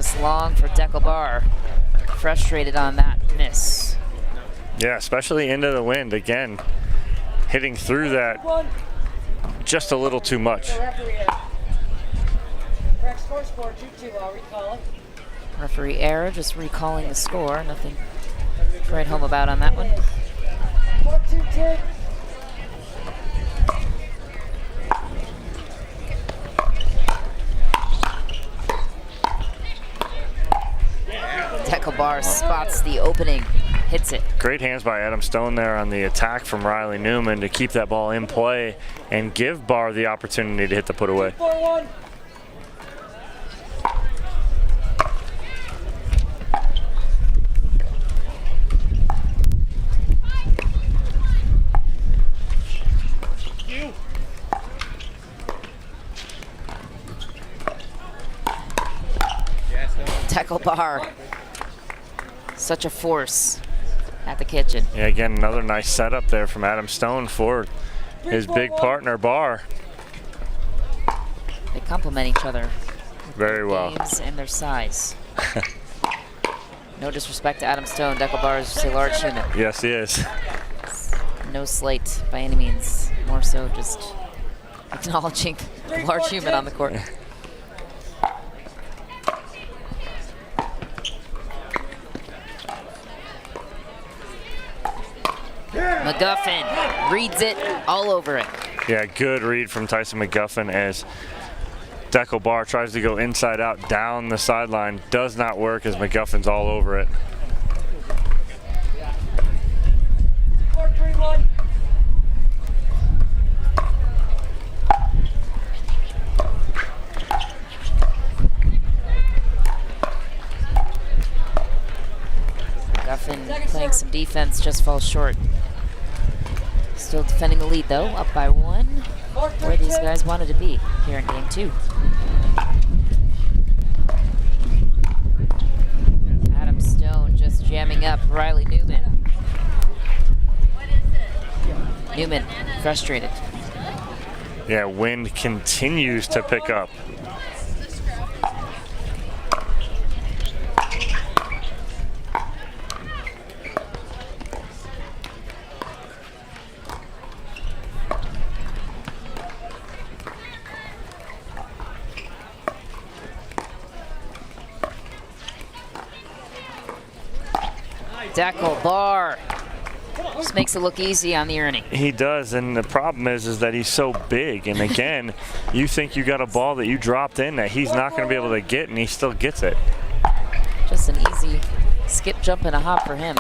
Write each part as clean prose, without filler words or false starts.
Just long for Deckelbar. Frustrated on that miss. Yeah, especially into the wind. Again, hitting through that just a little too much. Referee error, just recalling the score. Nothing to write home about on that one. Deckelbar spots the opening, hits it. Great hands by Adam Stone there on the attack from Riley Newman to keep that ball in play and give Barr the opportunity to hit the put away. Deckelbar, such a force at the kitchen. Yeah, again, another nice setup there from Adam Stone for his big partner, Barr. They complement each other. Very well. Games and their size. No disrespect to Adam Stone, Deckelbar is just a large human. Yes, he is. No slight by any means. More so just acknowledging the large human on the court. McGuffin reads it all over it. Yeah, good read from Tyson McGuffin as Deckelbar tries to go inside out down the sideline. Does not work as McGuffin's all over it. McGuffin playing some defense, just falls short. Still defending the lead though, up by 1. Where these guys wanted to be here in game 2. Adam Stone just jamming up Riley Newman. Newman frustrated. Yeah, wind continues to pick up. Deckelbar just makes it look easy on the Ernie. He does, and the problem is that he's so big. And again, you think you got a ball that you dropped in that he's not going to be able to get, and he still gets it. Just an easy skip, jump, and a hop for him.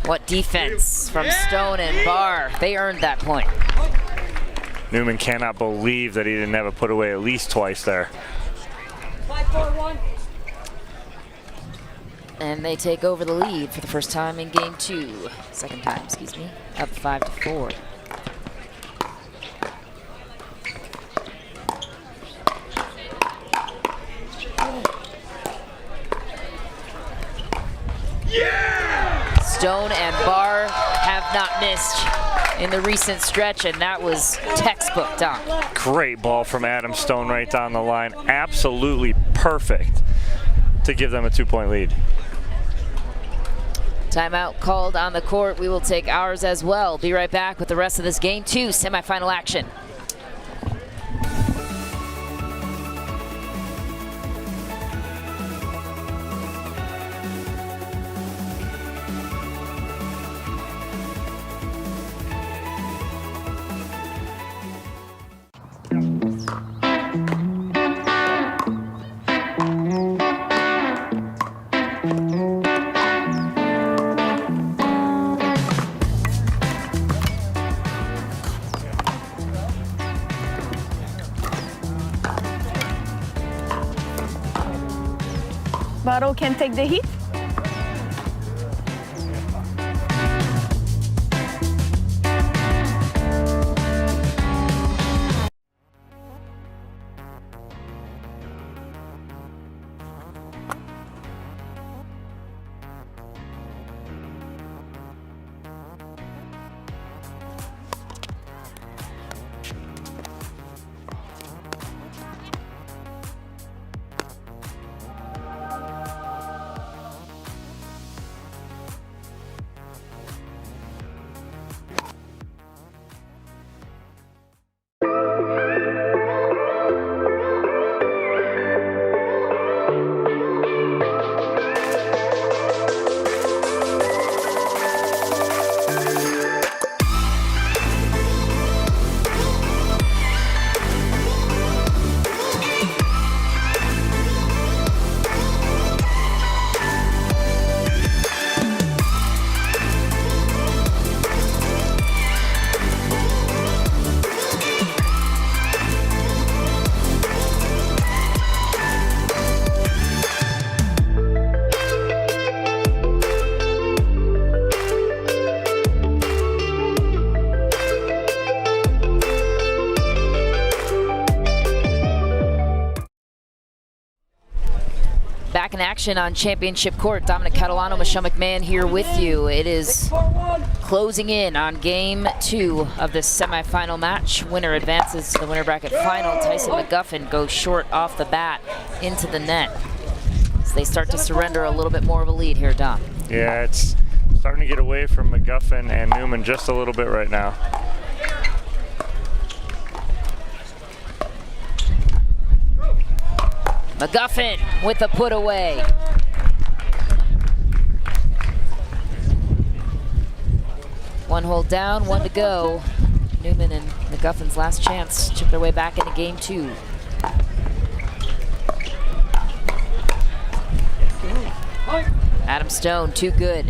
What defense from Stone and Barr. They earned that point. Newman cannot believe that he didn't have a put away at least twice there. 5-4-1. And they take over the lead for the first time in game 2. Second time, excuse me. Up 5-4. Yeah! Stone and Barr have not missed in the recent stretch, and that was textbook, Don. Great ball from Adam Stone right down the line. Absolutely perfect to give them a 2-point lead. Timeout called on the court. We will take ours as well. Be right back with the rest of this game 2 semifinal action. Bottle can take the heat. in action on Championship Court. Dominic Catalano, Michelle McMahon here with you. It is closing in on game 2 of this semifinal match. Winner advances to the winner bracket final. Tyson McGuffin goes short off the bat into the net. So they start to surrender a little bit more of a lead here, Dom. Yeah, it's starting to get away from McGuffin and Newman just a little bit right now. McGuffin with a put away. One hole down, one to go. Newman and McGuffin's last chance chip their way back into game 2. Adam Stone, too good.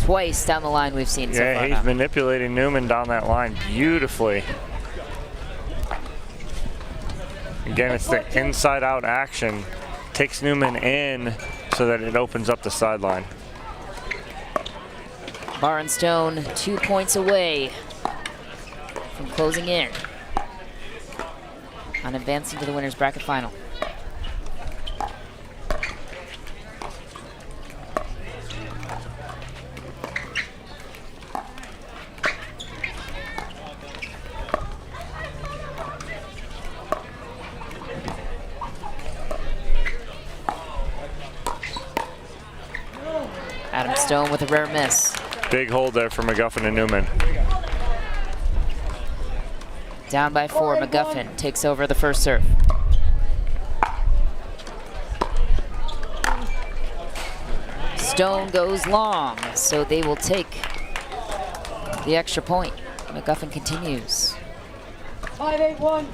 Twice down the line we've seen so far. Yeah, he's manipulating Newman down that line beautifully. Again, it's the inside-out action. Takes Newman in so that it opens up the sideline. Barr and Stone 2 points away from closing in on advancing to the winner's bracket final. Adam Stone with a rare miss. Big hold there for McGuffin and Newman. Down by 4, McGuffin takes over the first serve. Stone goes long, so they will take the extra point. McGuffin continues. 5-8-1.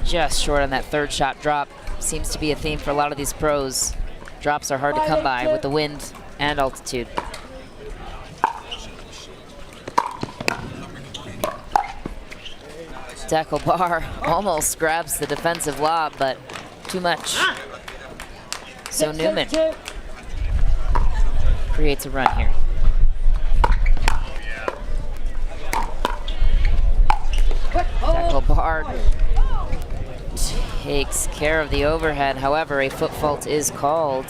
Just short on that third shot drop. Seems to be a theme for a lot of these pros. Drops are hard to come by with the wind and altitude. Dekel Barr almost grabs the defensive lob, but too much. So Newman creates a run here. Dekel Barr takes care of the overhead. However, a foot fault is called.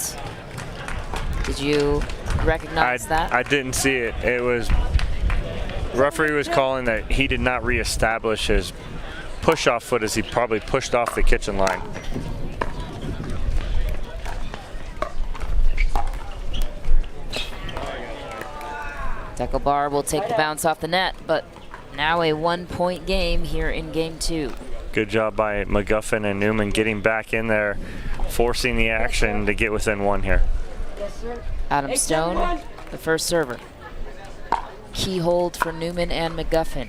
Did you recognize that? I didn't see it. It was, referee was calling that he did not reestablish his push-off foot as he probably pushed off the kitchen line. Dekel Barr will take the bounce off the net, but now a 1-point game here in game 2. Good job by McGuffin and Newman getting back in there, forcing the action to get within 1 here. Adam Stone, the first server. Key hold for Newman and McGuffin.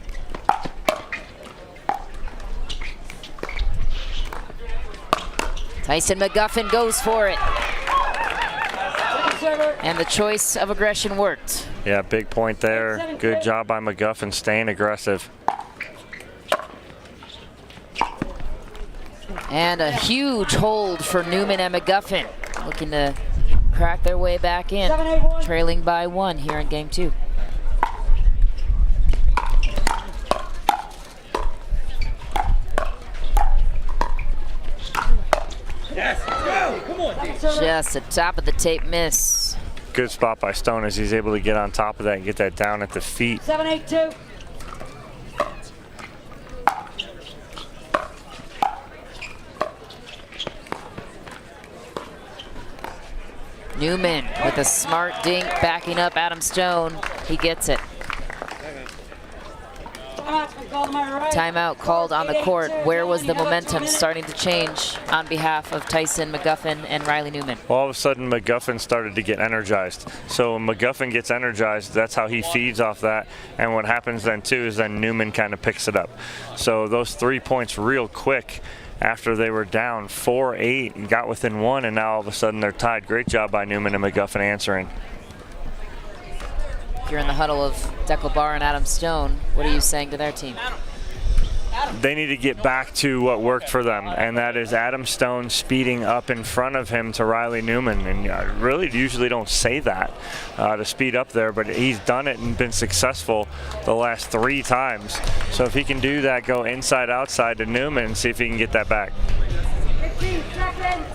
Tyson McGuffin goes for it. And the choice of aggression worked. Yeah, big point there. Good job by McGuffin staying aggressive. And a huge hold for Newman and McGuffin, looking to crack their way back in, trailing by 1 here in game 2. Yes, go! Come on, just a top of the tape miss. Good spot by Stone as he's able to get on top of that and get that down at the feet. 7-8-2. Newman with a smart dink backing up Adam Stone. He gets it. Timeout called on the court. Where was the momentum starting to change on behalf of Tyson McGuffin and Riley Newman? Well, all of a sudden, McGuffin started to get energized. So when McGuffin gets energized, that's how he feeds off that. And what happens then, too, is then Newman kind of picks it up. So those 3 points real quick after they were down 4-8 and got within 1, and now all of a sudden they're tied. Great job by Newman and McGuffin answering. You're in the huddle of Dekel Barr and Adam Stone. What are you saying to their team? they need to get back to what worked for them, and that is Adam Stone speeding up in front of him to Riley Newman. And I really usually don't say that to speed up there, but he's done it and been successful the last 3 times. So if he can do that, go inside outside to Newman and see if he can get that back. 15 seconds.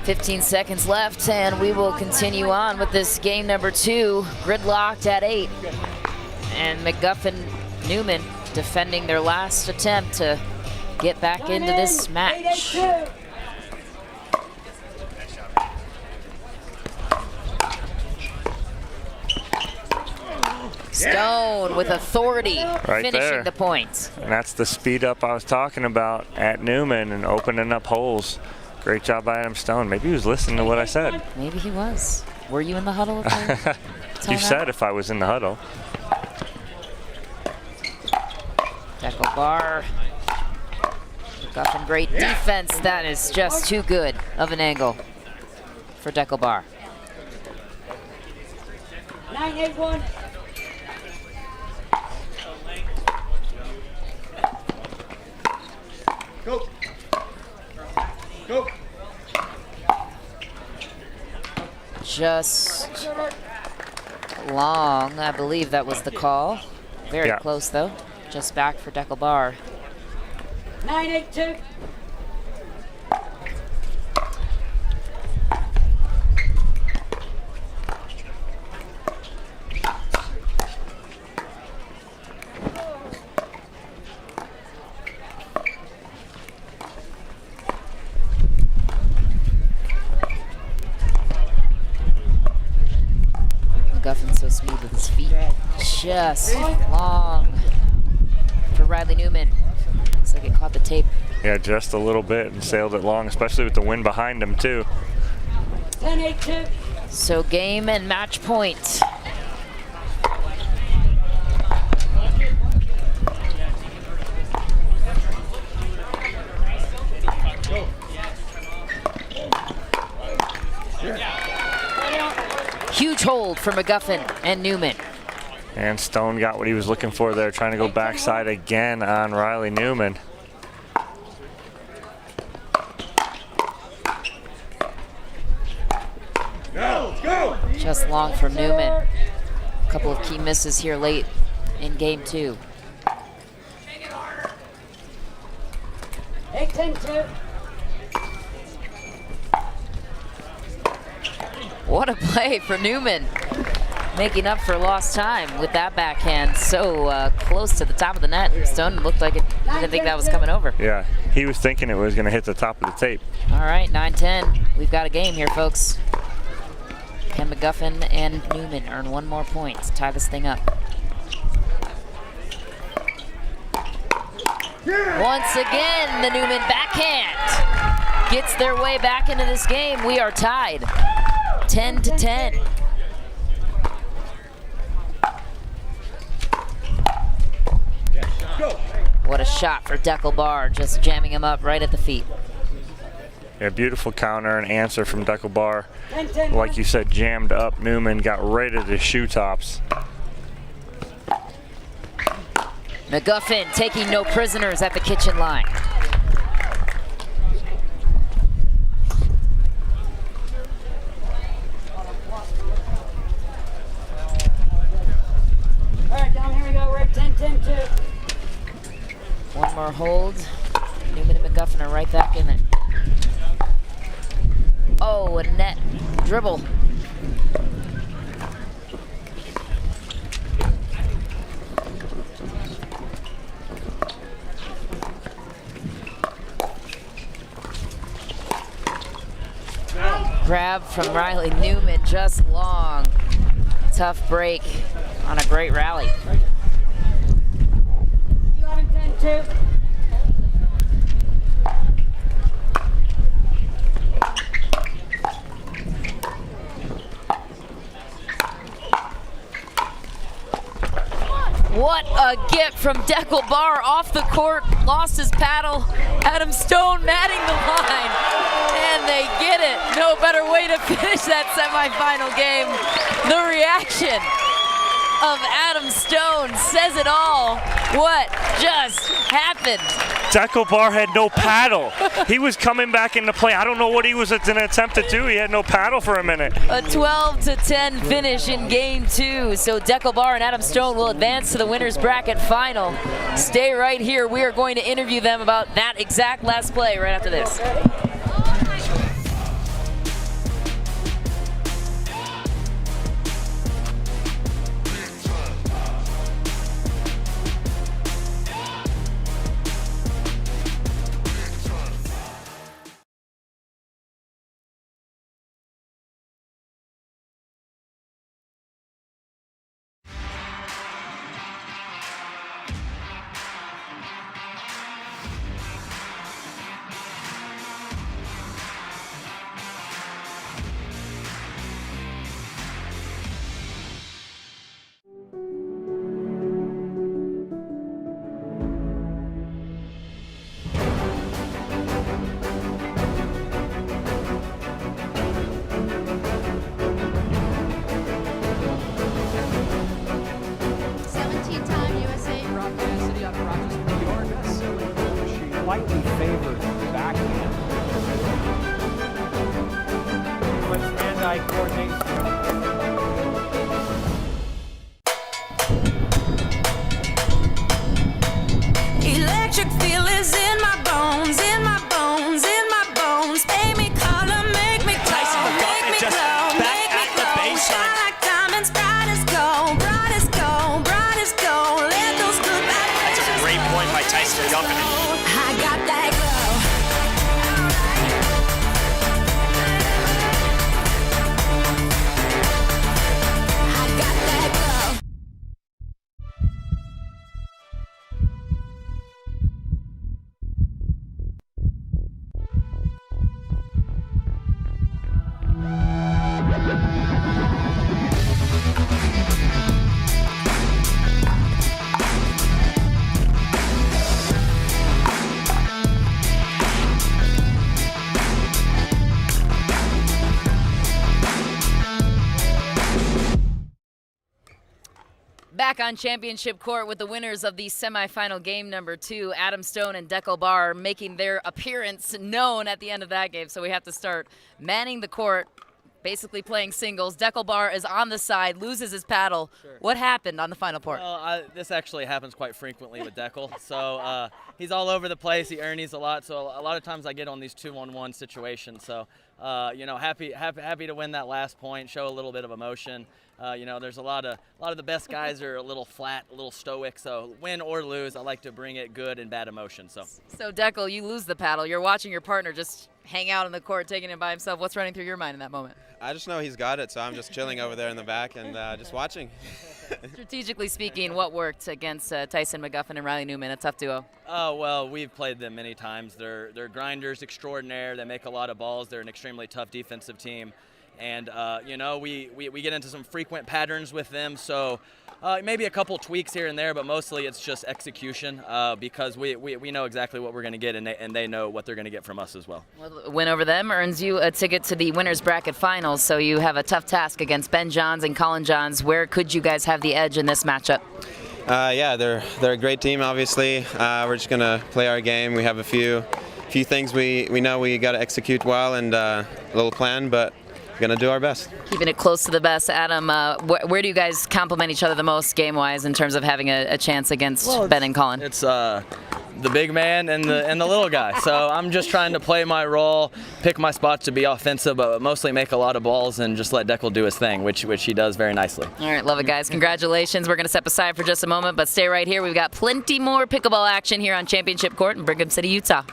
15 seconds left, and we will continue on with this game number 2, gridlocked at 8. And McGuffin Newman defending their last attempt to get back into this match. 8-8-2. Stone with authority, Right finishing there. the point. And that's the speed up I was talking about at Newman and opening up holes. Great job by Adam Stone. Maybe he was listening to what I said. Maybe he was. Were you in the huddle? At the You said if I was in the huddle. Deckle bar. McGuffin, great defense. That is just too good of an angle for Deckle bar. 9-8-1. Go. Go. Just long, I believe that was the call. Very Yeah. close though. Just back for Deckle bar. 9-8-2. McGuffin's so smooth with his feet. Just long for Riley Newman. Looks like it caught the tape. Yeah, just a little bit and sailed it long, especially with the wind behind him too. 10-8-2. So game and match point. Huge hold for McGuffin and Newman. And Stone got what he was looking for there, trying to go backside again on Riley Newman. Go. Just long from Newman. A couple of key misses here late in game 2. 8-10-2. What a play for Newman. Making up for lost time with that backhand so close to the top of the net. Stone looked like it didn't think that was coming over. Yeah, he was thinking it was going to hit the top of the tape. All right, 9-10. We've got a game here, folks. Can McGuffin and Newman earn one more point to tie this thing up? Once again, the Newman backhand gets their way back into this game. We are tied 10-10. Go. What a shot for Deckle bar, just jamming him up right at the feet. Yeah, beautiful counter and answer from Deckle bar. 10-10. Like you said, jammed up Newman, got right at his shoe tops. McGuffin taking no prisoners at the kitchen line. All right, down here we go. We're at 10-10-2. One more hold. Newman and McGuffin are right back in it. Oh, a net dribble. Grab from Riley Newman, just long. Tough break on a great rally. 11-10-2. What a gift from Deckle bar off the court, lost his paddle. Adam Stone matting the line, and they get it. No better way to finish that semifinal game. The reaction of Adam Stone says it all. What just happened? Dekel Bar had no paddle. He was coming back into play. I don't know what he was going to attempt to do. He had no paddle for a minute. A 12-10 finish in game 2. So Dekel Bar and Adam Stone will advance to the winner's bracket final. Stay right here. We are going to interview them about that exact last play right after this. Slightly favored backhand. Let's hand-eye coordination. Electric feel is in my bones, in my bones, in my bones. Make me color, make me glow, make me glow, make me glow. Shine like diamonds, bright as gold, bright as gold, bright as gold. Let those good vibrations. That's a great point by Tyson McGuffin. I got that glow. I got that glow. Back on championship court with the winners of the semifinal game number 2, Adam Stone and Dekel Bar making their appearance known at the end of that game. So we have to start manning the court, basically playing singles. Dekel Bar is on the side, loses his paddle. Sure. What happened on the final port? Well, this actually happens quite frequently with Dekel. So he's all over the place. He earns a lot. So a lot of times I get on these 2-on-1 situations. So happy to win that last point, show a little bit of emotion. There's a lot of the best guys are a little flat, a little stoic. So win or lose, I like to bring it good and bad emotion. So Dekel, you lose the paddle. You're watching your partner just hang out on the court, taking it by himself. What's running through your mind in that moment? I just know he's got it, so I'm just chilling over there in the back and just watching. Strategically speaking, what worked against Tyson McGuffin and Riley Newman, a tough duo? Oh, well, we've played them many times. They're grinders extraordinaire. They make a lot of balls. They're an extremely tough defensive team. And, we get into some frequent patterns with them. So maybe a couple tweaks here and there, but mostly it's just execution because we know exactly what we're going to get, and they know what they're going to get from us as well. Well, a win over them earns you a ticket to the winner's bracket finals, so you have a tough task against Ben Johns and Colin Johns. Where could you guys have the edge in this matchup? Yeah, they're a great team, obviously. We're just going to play our game. We have a few things we know we got to execute well and a little plan, but we're going to do our best. Keeping it close to the best. Adam, where do you guys complement each other the most game-wise in terms of having a chance against Ben and Colin? It's the big man and the little guy. So I'm just trying to play my role, pick my spots to be offensive, but mostly make a lot of balls and just let Dekel do his thing, which he does very nicely. All right, love it, guys. Congratulations. We're going to step aside for just a moment, but stay right here. We've got plenty more pickleball action here on Championship Court in Brigham City, Utah.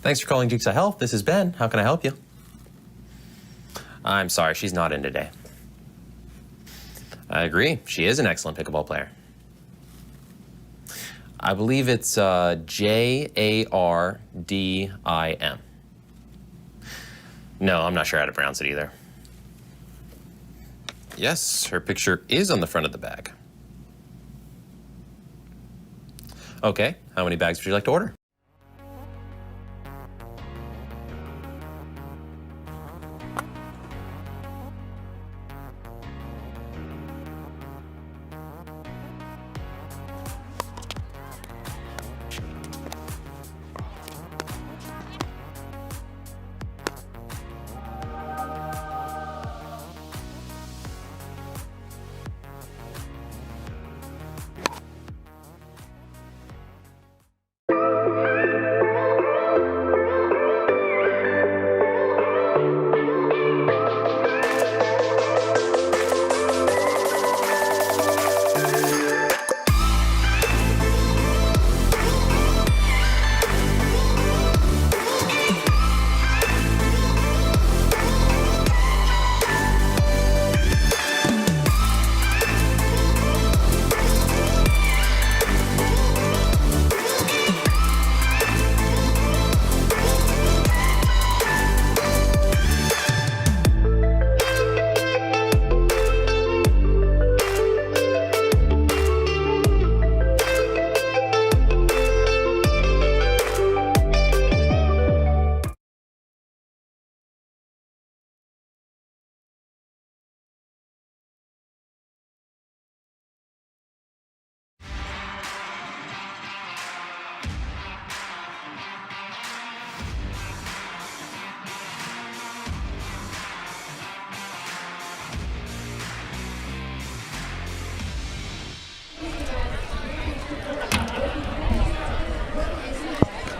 Thanks for calling Jigsaw Health. This is Ben. How can I help you? I'm sorry, she's not in today. I agree. She is an excellent pickleball player. I believe it's Jardim. No, I'm not sure how to pronounce it either. Yes, her picture is on the front of the bag. Okay, how many bags would you like to order?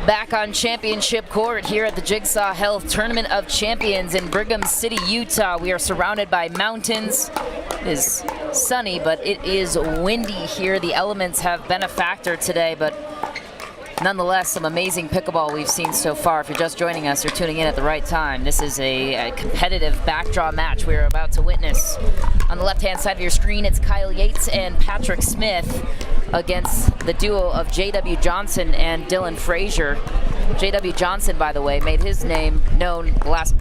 Back on championship court here at the Jigsaw Health Tournament of Champions in Brigham City, Utah. We are surrounded by mountains. It is sunny, but it is windy here. The elements have been a factor today, but nonetheless, some amazing pickleball we've seen so far. If you're just joining us, you're tuning in at the right time. This is a competitive backdraw match we're about to witness. On the left-hand side of your screen, it's Kyle Yates and Patrick Smith against the duo of J.W. Johnson and Dylan Frazier. J.W. Johnson, by the way, made his name known last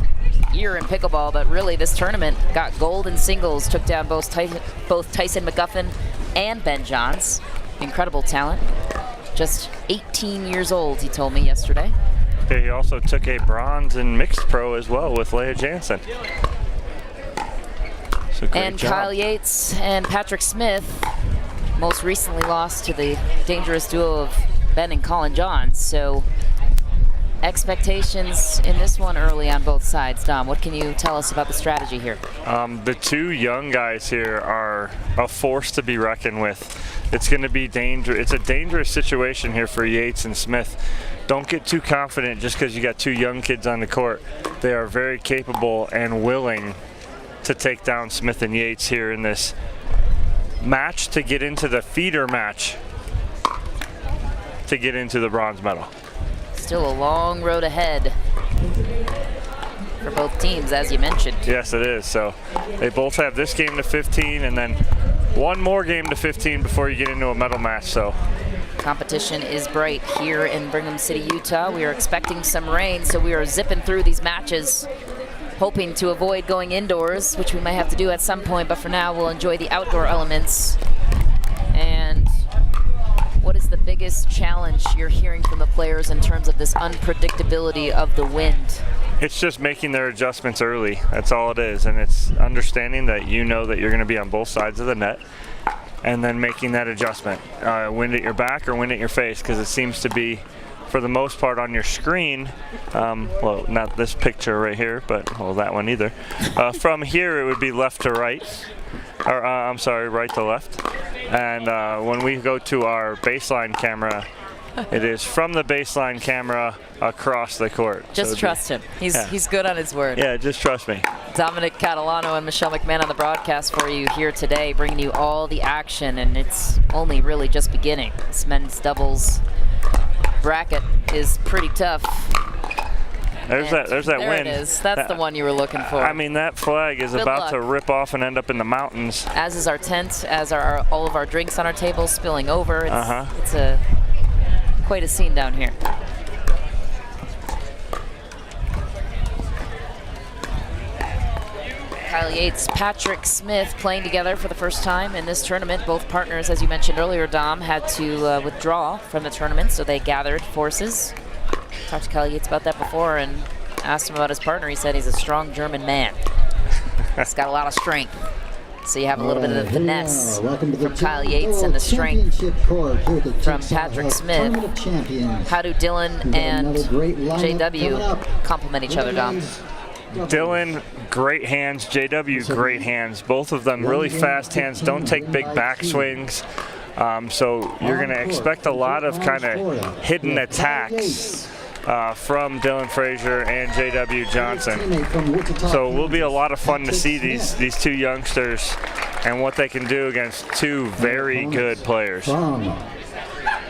year in pickleball, but really this tournament got gold in singles, took down both Tyson McGuffin and Ben Johns. Incredible talent. Just 18 years old, he told me yesterday. Yeah, he also took a bronze in mixed pro as well with Leah Jansen. So great And job. Kyle Yates and Patrick Smith most recently lost to the dangerous duo of Ben and Colin Johns. So expectations in this one early on both sides. Dom, what can you tell us about the strategy here? The two young guys here are a force to be reckoned with. It's going to be dangerous. It's a dangerous situation here for Yates and Smith. Don't get too confident just because you got two young kids on the court. They are very capable and willing to take down Smith and Yates here in this match to get into the feeder match to get into the bronze medal. Still a long road ahead for both teams, as you mentioned. Yes, it is. So they both have this game to 15 and then one more game to 15 before you get into a medal match. So competition is bright here in Brigham City, Utah. We are expecting some rain, so we are zipping through these matches, hoping to avoid going indoors, which we might have to do at some point, but for now we'll enjoy the outdoor elements. And what is the biggest challenge you're hearing from the players in terms of this unpredictability of the wind? it's just making their adjustments early. That's all it is. And it's understanding that you know that you're going to be on both sides of the net, and then making that adjustment. Wind at your back or wind at your face, because it seems to be, for the most part, on your screen, well, not this picture right here, but, well, that one either. From here, it would be left to right, or I'm sorry, right to left. And when we go to our baseline camera, it is from the baseline camera across the court. Just trust him. He's good on his word. Yeah, just trust me. Dominic Catalano and Michelle McMahon on the broadcast for you here today, bringing you all the action, and it's only really just beginning. This men's doubles bracket is pretty tough. There's that there wind. It is. That's the one you were looking for. I mean, that flag is Good about luck. to rip off and end up in the mountains. As is our tent, as are all of our drinks on our table spilling over. It's quite a scene down here. Kyle Yates, Patrick Smith playing together for the first time in this tournament. Both partners, as you mentioned earlier, Dom, had to withdraw from the tournament, so they gathered forces. Talked to Kyle Yates about that before and asked him about his partner. He said he's a strong German man. He's got a lot of strength. So you have a little bit of the finesse from Kyle Yates and the strength from Patrick Smith. How do Dylan and JW complement each other, Dom? Dylan, great hands. JW, great hands. Both of them really fast hands, don't take big backswings. So you're going to expect a lot of kind of hidden attacks from Dylan Frazier and JW Johnson. So it will be a lot of fun to see these two youngsters and what they can do against two very good players. From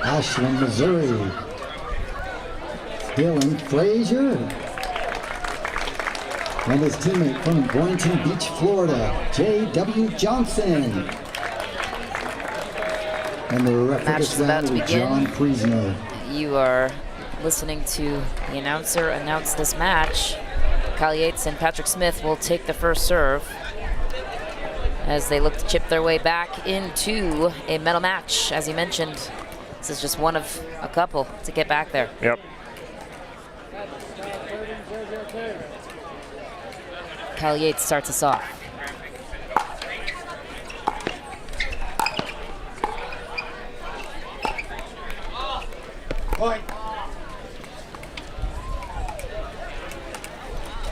Ashland, Missouri, Dylan Frazier. And his teammate from Boynton Beach, Florida, J.W. Johnson. And the referee is about to begin. John Priesner. You are listening to the announcer announce this match. Kyle Yates and Patrick Smith will take the first serve as they look to chip their way back into a medal match. As you mentioned, this is just one of a couple to get back there. Yep. Kyle Yates starts us off. Point.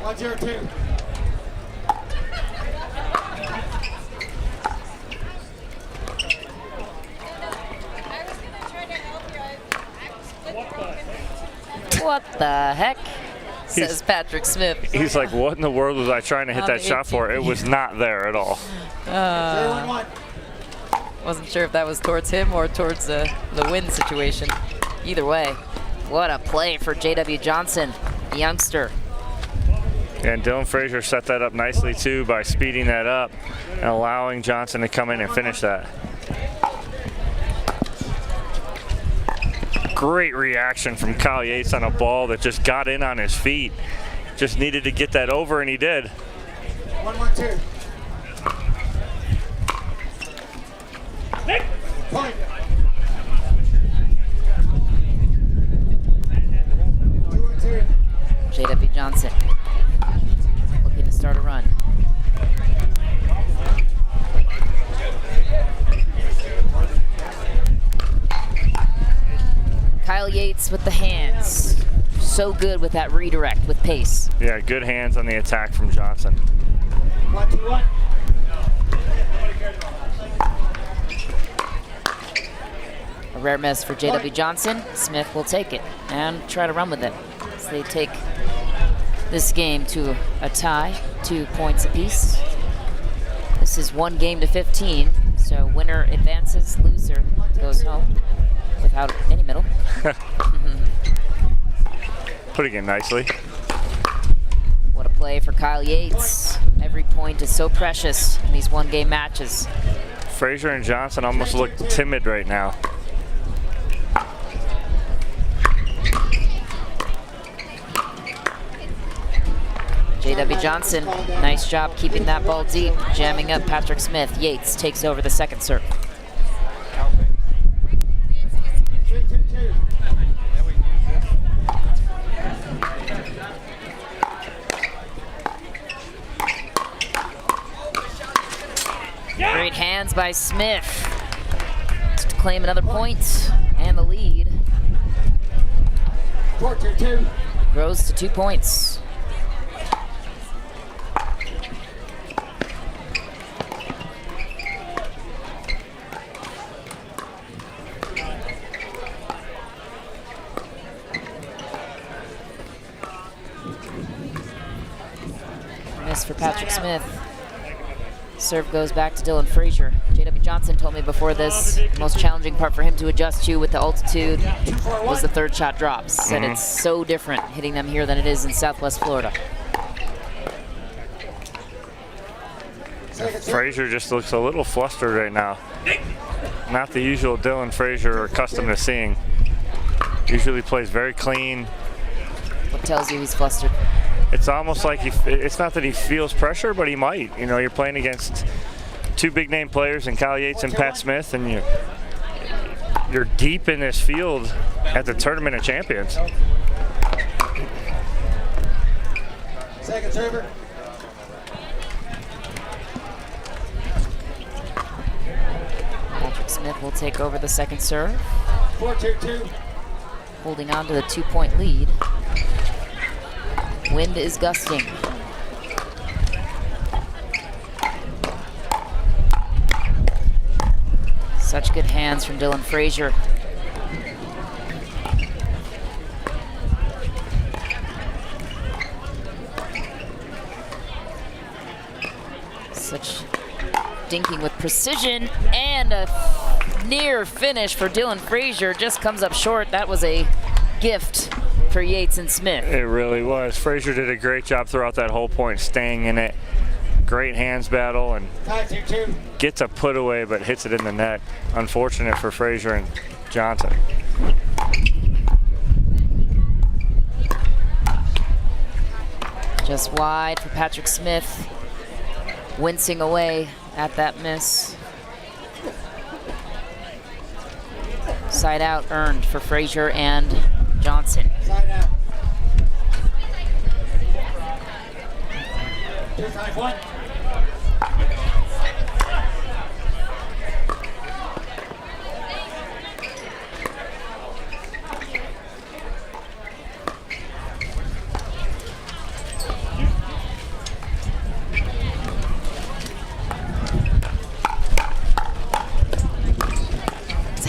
1-0-2. What the heck? Says Patrick Smith. He's like, what in the world was I trying to hit that shot for? It was not there at all. Wasn't sure if that was towards him or towards the win situation. Either way, what a play for JW Johnson, the youngster. And Dylan Frazier set that up nicely too by speeding that up and allowing Johnson to come in and finish that. Great reaction from Kyle Yates on a ball that just got in on his feet. Just needed to get that over, and he did. 1-1-2. Point. JW Johnson looking to start a run. Kyle Yates with the hands. So good with that redirect with pace. Yeah, good hands on the attack from Johnson. 1-2-1. A rare miss for JW Johnson. Smith will take it and try to run with it. So they take this game to a tie, 2 points apiece. This is 1 game to 15, so winner advances, loser goes home without any medal. Putting it nicely. What a play for Kyle Yates. Every point is so precious in these 1 game matches. Frazier and Johnson almost look timid right now. JW Johnson, nice job keeping that ball deep, jamming up Patrick Smith. Yates takes over the second serve. Great hands by Smith to claim another point and the lead grows to 2 points. Miss for Patrick Smith. Serve goes back to Dylan Frazier. JW Johnson told me before this, the most challenging part for him to adjust to with the altitude was the third shot drops. Said it's so different hitting them here than it is in Southwest Florida. Frazier just looks a little flustered right now. Not the usual Dylan Frazier we're accustomed to seeing. Usually plays very clean. What tells you he's flustered? it's almost like it's not that he feels pressure, but he might. You know, you're playing against two big name players in Kyle Yates and Pat Smith, and you're deep in this field at the Tournament of Champions. Second server. Patrick Smith will take over the second serve. 4-2-2. Holding on to the 2-point lead. Wind is gusting. Such good hands from Dylan Frazier. Such dinking with precision, and a near finish for Dylan Frazier. Just comes up short. That was a gift for Yates and Smith. It really was. Frazier did a great job throughout that whole point, staying in it. Great hands battle, and gets a put away, but hits it in the net. Unfortunate for Frazier and Johnson. Just wide for Patrick Smith, wincing away at that miss. Side out earned for Frazier and Johnson. Side out. 2-5-1.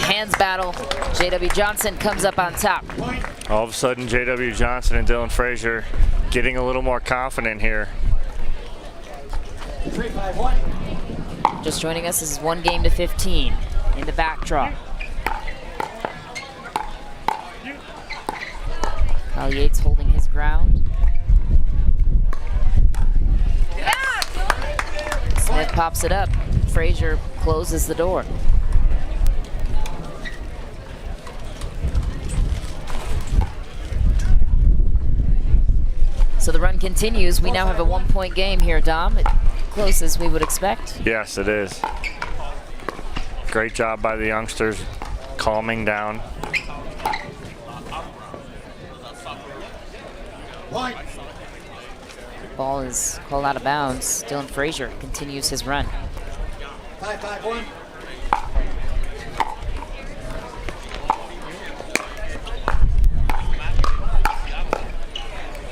Hands battle. J.W. Johnson comes up on top. All of a sudden, J.W. Johnson and Dylan Frazier getting a little more confident here. 3-5-1. Just joining us, this is 1-15 in the back draw. Kyle Yates holding his ground. Smith pops it up. Frazier closes the door. So the run continues. We now have a 1-point game here, Dom. Close as we would expect. Yes, it is. Great job by the youngsters calming down. Ball is called out of bounds. Dylan Frazier continues his run. 5-5-1.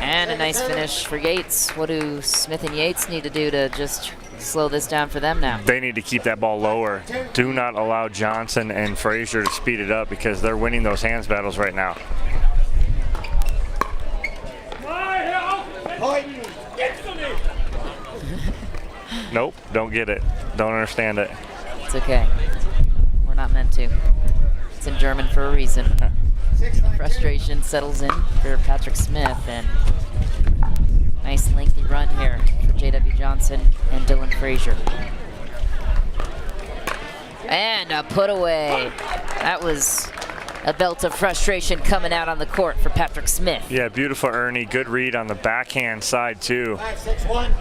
And a nice finish for Yates. What do Smith and Yates need to do to just slow this down for them now? They need to keep that ball lower. Do not allow Johnson and Frazier to speed it up, because they're winning those hands battles right now. Nope, don't get it. Don't understand it. It's okay. We're not meant to. It's in German for a reason. Frustration settles in for Patrick Smith, and nice lengthy run here for J.W. Johnson and Dylan Frazier. And a put away. That was a belt of frustration coming out on the court for Patrick Smith. Yeah, beautiful Ernie. Good read on the backhand side too. 5-6-1.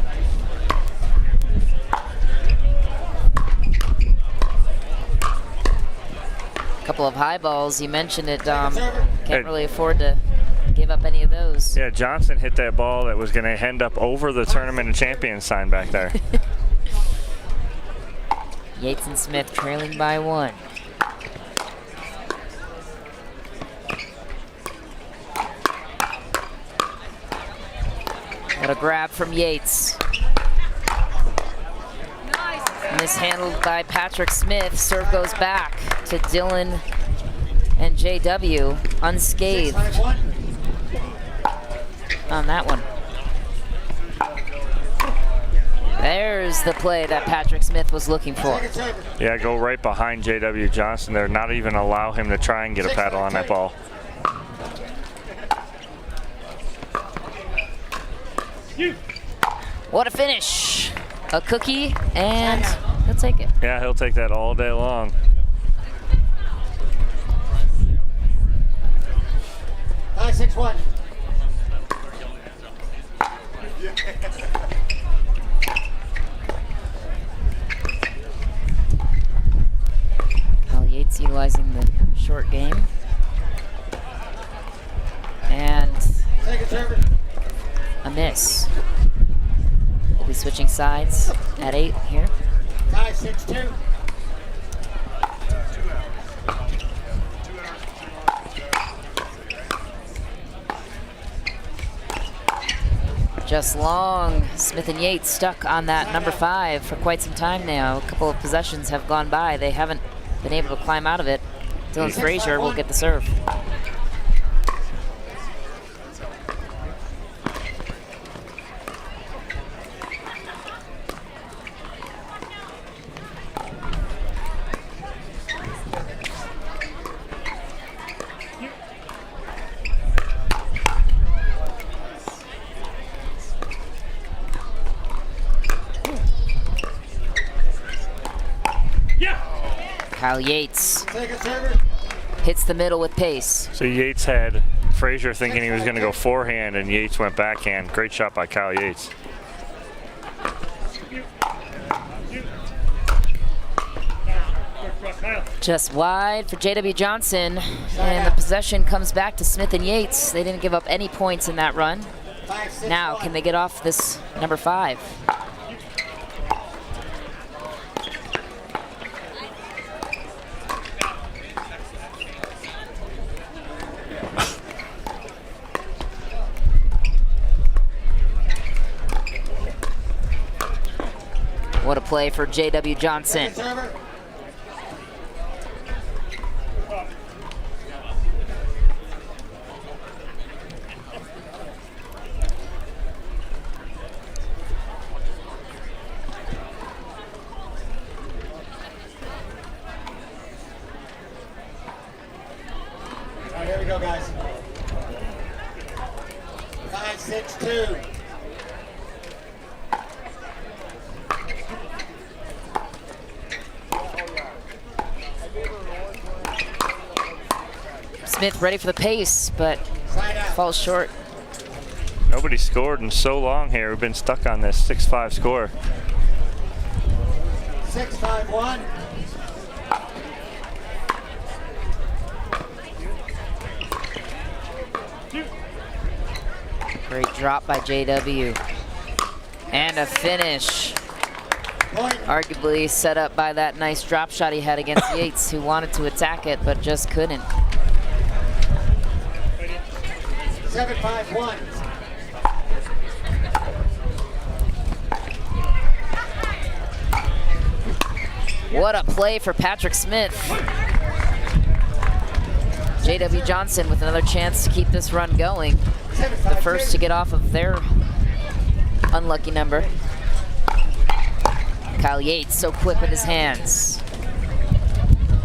Couple of high balls, you mentioned it, Dom. Can't really afford to give up any of those. Yeah, Johnson hit that ball that was going to end up over the Tournament of Champions sign back there. Yates and Smith trailing by 1. What a grab from Yates. Mishandled by Patrick Smith. Serve goes back to Dylan and JW unscathed on that one. There's the play that Patrick Smith was looking for. Yeah, go right behind J.W. Johnson there. Not even allow him to try and get a paddle on that ball. What a finish. A cookie, and he'll take it. Yeah, he'll take that all day long. Kyle Yates utilizing the short game. And a miss. We'll be switching sides at 8 here. 5-6-2. Just long. Smith and Yates stuck on that number 5 for quite some time now. A couple of possessions have gone by. They haven't been able to climb out of it. Dylan Frazier will get the serve. Kyle Yates hits the middle with pace. So Yates had Frazier thinking he was going to go forehand, and Yates went backhand. Great shot by Kyle Yates. Just wide for J.W. Johnson, and the possession comes back to Smith and Yates. They didn't give up any points in that run. Now, can they get off this number 5? What a play for J.W. Johnson. All right, here we go, guys. 5-6-2. Smith ready for the pace, but falls short. Nobody scored in so long here. We've been stuck on this 6-5 score. 6-5-1. Great drop by JW. And a finish. Arguably set up by that nice drop shot he had against Yates, who wanted to attack it but just couldn't. 7-5-1. What a play for Patrick Smith. J.W. Johnson with another chance to keep this run going. The first to get off of their unlucky number. Kyle Yates so quick with his hands.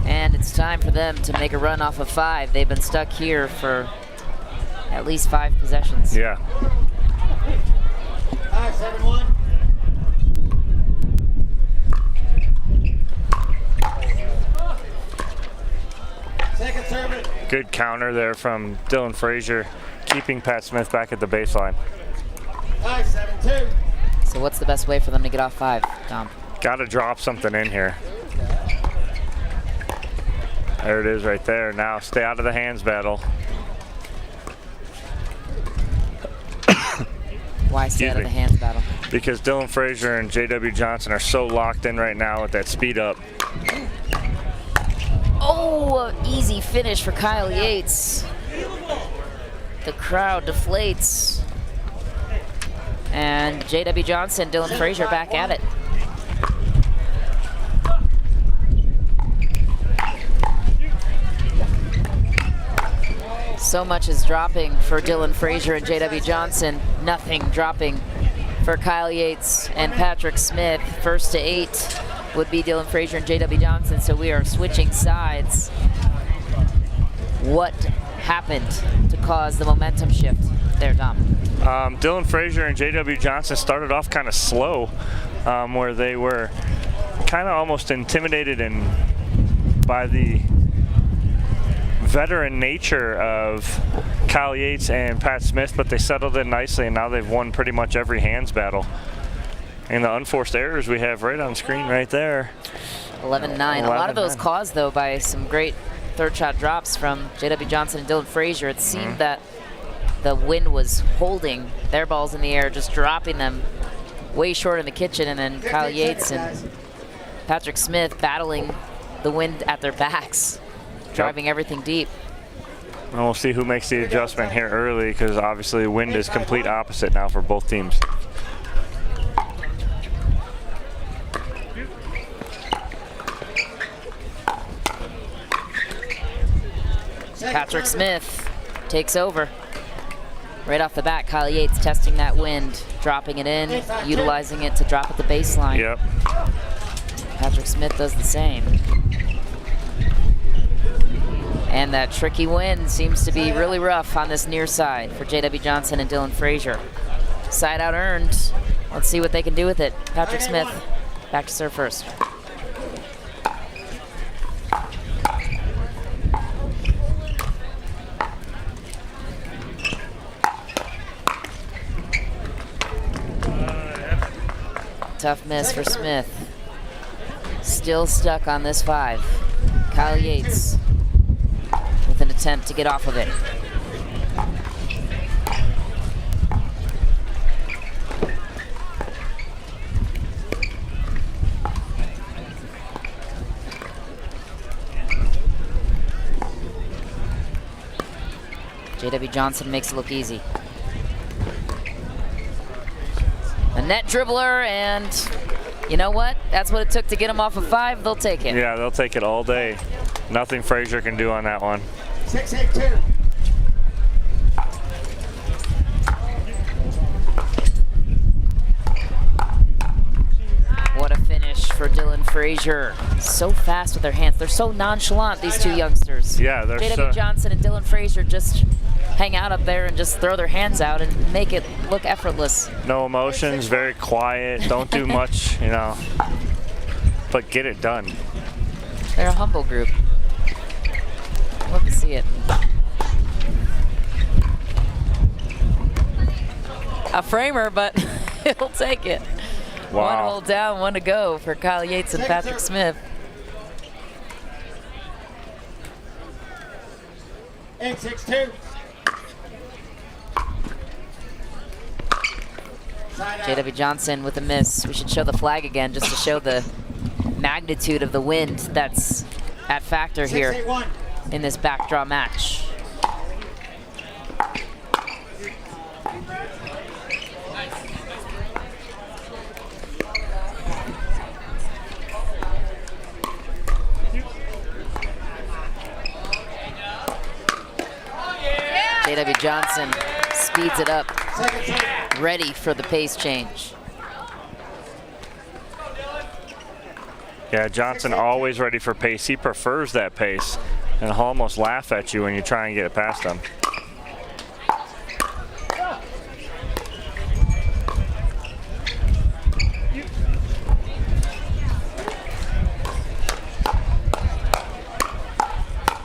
And it's time for them to make a run off of 5. They've been stuck here for at least 5 possessions. Yeah. 5-7-1. Second serve. Good counter there from Dylan Frazier, keeping Pat Smith back at the baseline. 5-7-2. So what's the best way for them to get off 5, Tom? Got to drop something in here. There it is right there. Now stay out of the hands battle. Why stay out of the hands battle? Because Dylan Frazier and J.W. Johnson are so locked in right now with that speed up. Oh, easy finish for Kyle Yates. The crowd deflates. And J.W. Johnson, Dylan Frazier back at it. So much is dropping for Dylan Frazier and J.W. Johnson. Nothing dropping for Kyle Yates and Patrick Smith. First to 8 would be Dylan Frazier and J.W. Johnson, so we are switching sides. What happened to cause the momentum shift there, Tom? Dylan Frazier and J.W. Johnson started off kind of slow, where they were kind of almost intimidated by the veteran nature of Kyle Yates and Pat Smith, but they settled in nicely, and now they've won pretty much every hands battle. And the unforced errors we have right on screen right there. 11-9. A lot of those caused, though, by some great third shot drops from J.W. Johnson and Dylan Frazier. It seemed that the wind was holding their balls in the air, just dropping them way short in the kitchen, and then Kyle Yates and Patrick Smith battling the wind at their backs, driving everything deep. And we'll see who makes the adjustment here early, because obviously wind is complete opposite now for both teams. Patrick Smith takes over. Right off the bat, Kyle Yates testing that wind, dropping it in, utilizing it to drop at the baseline. Yep. Patrick Smith does the same. And that tricky wind seems to be really rough on this near side for J.W. Johnson and Dylan Frazier. Side out earned. Let's see what they can do with it. Patrick Smith, back to serve first. Tough miss for Smith. Still stuck on this 5. Kyle Yates with an attempt to get off of it. J.W. Johnson makes it look easy. A net dribbler, and you know what? That's what it took to get him off of 5. They'll take it. Yeah, they'll take it all day. Nothing Frazier can do on that one. 6-8-2. What a finish for Dylan Frazier. So fast with their hands. They're so nonchalant, these two youngsters. Yeah, they're J.W. Johnson and Dylan Frazier just hang out up there and just throw their hands out and make it look effortless. No emotions, very quiet, don't do much, you know, but get it done. They're a humble group. Love to see it. A framer, but he'll take it. Wow. One hole down, one to go for Kyle Yates and Patrick Smith. 8-6-2. J.W. Johnson with a miss. We should show the flag again just to show the magnitude of the wind that's at factor here in this backdraw match. J.W. Johnson speeds it up, ready for the pace change. Yeah, Johnson always ready for pace. He prefers that pace, and he'll almost laugh at you when you try and get it past him.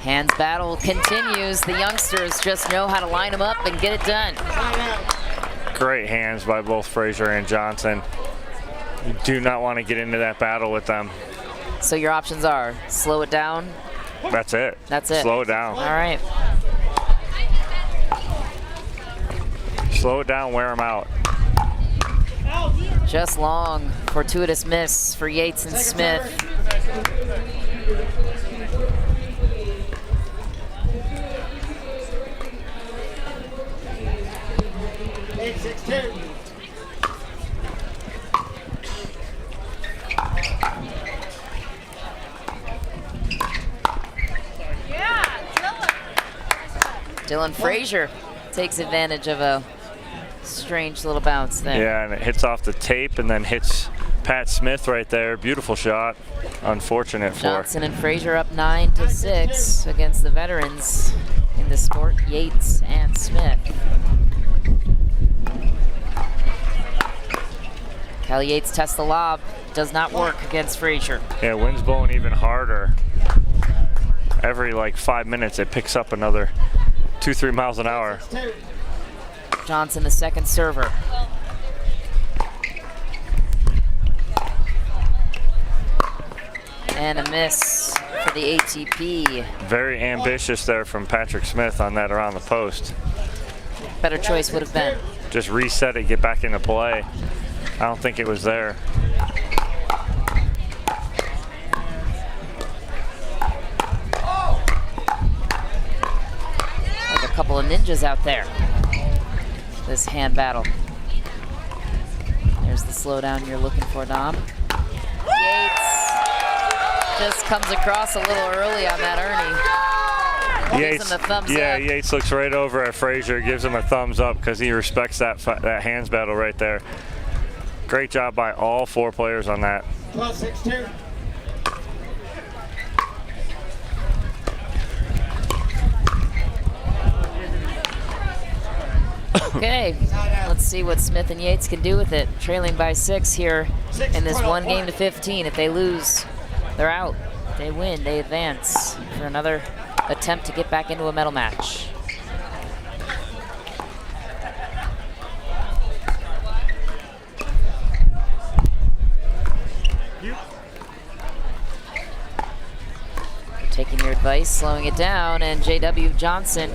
Hands battle continues. The youngsters just know how to line them up and get it done. Great hands by both Frazier and Johnson. You do not want to get into that battle with them. So your options are slow it down. That's it. That's it. Slow it down. All right. Slow it down, wear them out. Just long. Fortuitous miss for Yates and Smith. Dylan Frazier takes advantage of a strange little bounce there. Yeah, and it hits off the tape and then hits Pat Smith right there. Beautiful shot. Unfortunate for Johnson and Frazier up 9-6 against the veterans in the sport, Yates and Smith. Kyle Yates tests the lob. Does not work against Frazier. Yeah, wind's blowing even harder. Every like 5 minutes it picks up another 2-3 miles an hour. Johnson, the second server. And a miss for the ATP. Very ambitious there from Patrick Smith on that around the post. Better choice would have been. Just reset it, get back into play. I don't think it was there. Like a couple of ninjas out there. This hand battle. There's the slowdown you're looking for, Dom. Yates just comes across a little early on that Ernie. Gives him the thumbs up. Yates looks right over at Frazier, gives him a thumbs up because he respects that hands battle right there. Great job by all 4 players on that. 12-6-2. Okay, let's see what Smith and Yates can do with it. Trailing by 6 here in this 1 game to 15. If they lose, they're out. If they win, they advance for another attempt to get back into a medal match. Taking your advice, slowing it down, and J.W. Johnson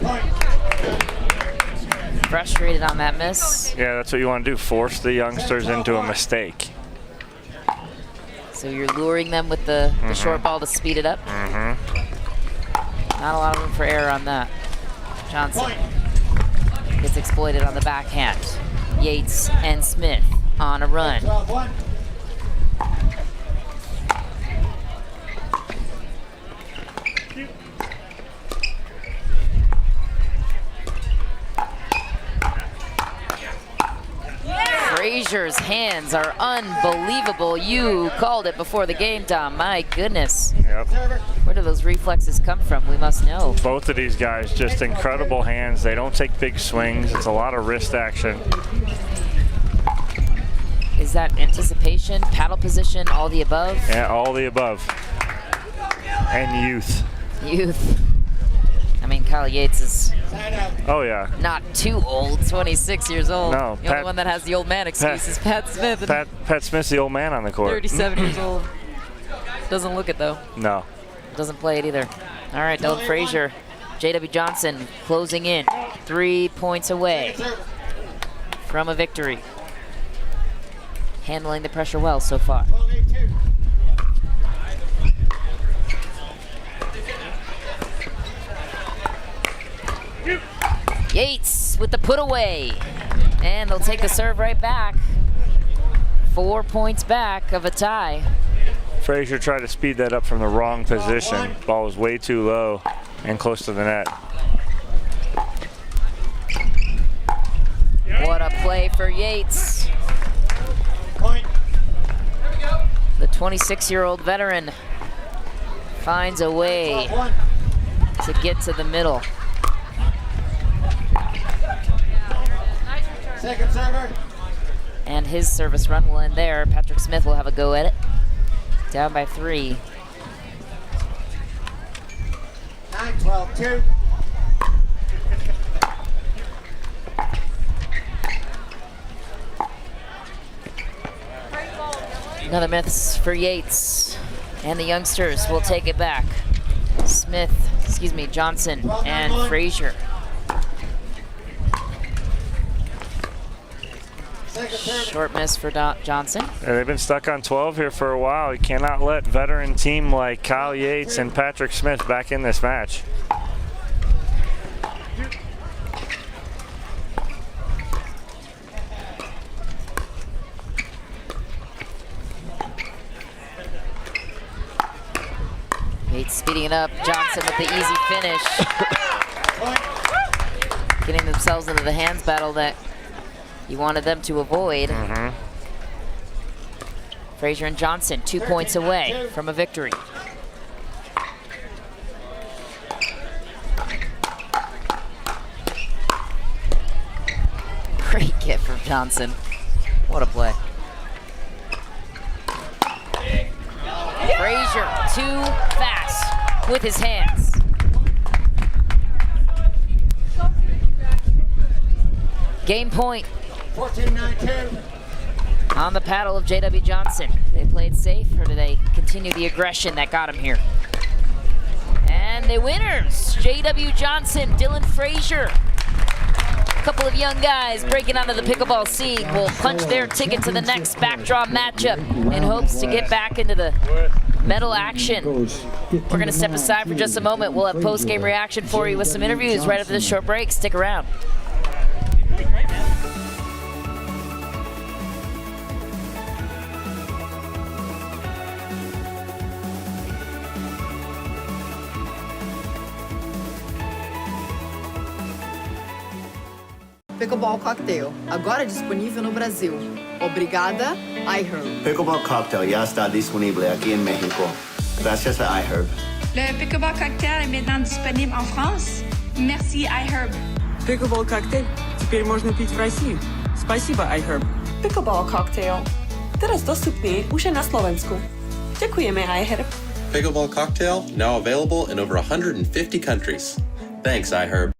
frustrated on that miss. Yeah, that's what you want to do, force the youngsters into a mistake. So you're luring them with the short ball to speed it up. Not a lot of room for error on that. Johnson gets exploited on the backhand. Yates and Smith on a run. 12-1. Frazier's hands are unbelievable. You called it before the game, Dom. My goodness. Yep. Where do those reflexes come from? We must know. Both of these guys, just incredible hands. They don't take big swings. It's a lot of wrist action. Is that anticipation, paddle position, all the above? Yeah, all the above. And youth. Youth. I mean, Kyle Yates is Oh, yeah. not too old, 26 years old. No, The only one that has the old man excuse is Pat Smith. Pat Smith's the old man on the court. 37 years old. Doesn't look it, though. No. Doesn't play it either. All right, Dylan Frazier. J.W. Johnson closing in. 3 points away from a victory. Handling the pressure well so far. 12-8-2. Yates with the put away. And they'll take the serve right back. 4 points back of a tie. Frazier tried to speed that up from the wrong position. Ball was way too low and close to the net. What a play for Yates. Point. The 26-year-old veteran finds a way 12-1. to get to the middle. Second server. And his service run will end there. Patrick Smith will have a go at it. Down by 3. 9-12-2. Another miss for Yates. And the youngsters will take it back. Johnson and Frazier. Short miss for Johnson. Yeah, they've been stuck on 12 here for a while. You cannot let veteran team like Kyle Yates and Patrick Smith back in this match. Yates speeding it up. Johnson with the easy finish. Getting themselves into the hands battle that you wanted them to avoid. Frazier and Johnson 2 points away from a victory. Great get from Johnson. What a play. Frazier too fast with his hands. Game point 14-9-2. on the paddle of J.W. Johnson. They played safe, or do they continue the aggression that got him here? And the winners, J.W. Johnson, Dylan Frazier. A couple of young guys breaking onto the pickleball scene will punch their ticket to the next Backdraw matchup in hopes to get back into the medal action. We're going to step aside for just a moment. We'll have post-game reaction for you with some interviews right after this short break. Stick around. Pickleball Cocktail, agora disponível no Brasil. Obrigada, iHerb. Pickleball Cocktail ya está disponible aquí en México. Gracias a iHerb. Le Pickleball Cocktail est maintenant disponible en France. Merci iHerb. Pickleball Cocktail теперь можно пить в России. Спасибо, iHerb. Pickleball Cocktail. Teraz dostupný už je na Slovensku. Ďakujeme, iHerb. Pickleball Cocktail, now available in over 150 countries. Thanks, iHerb.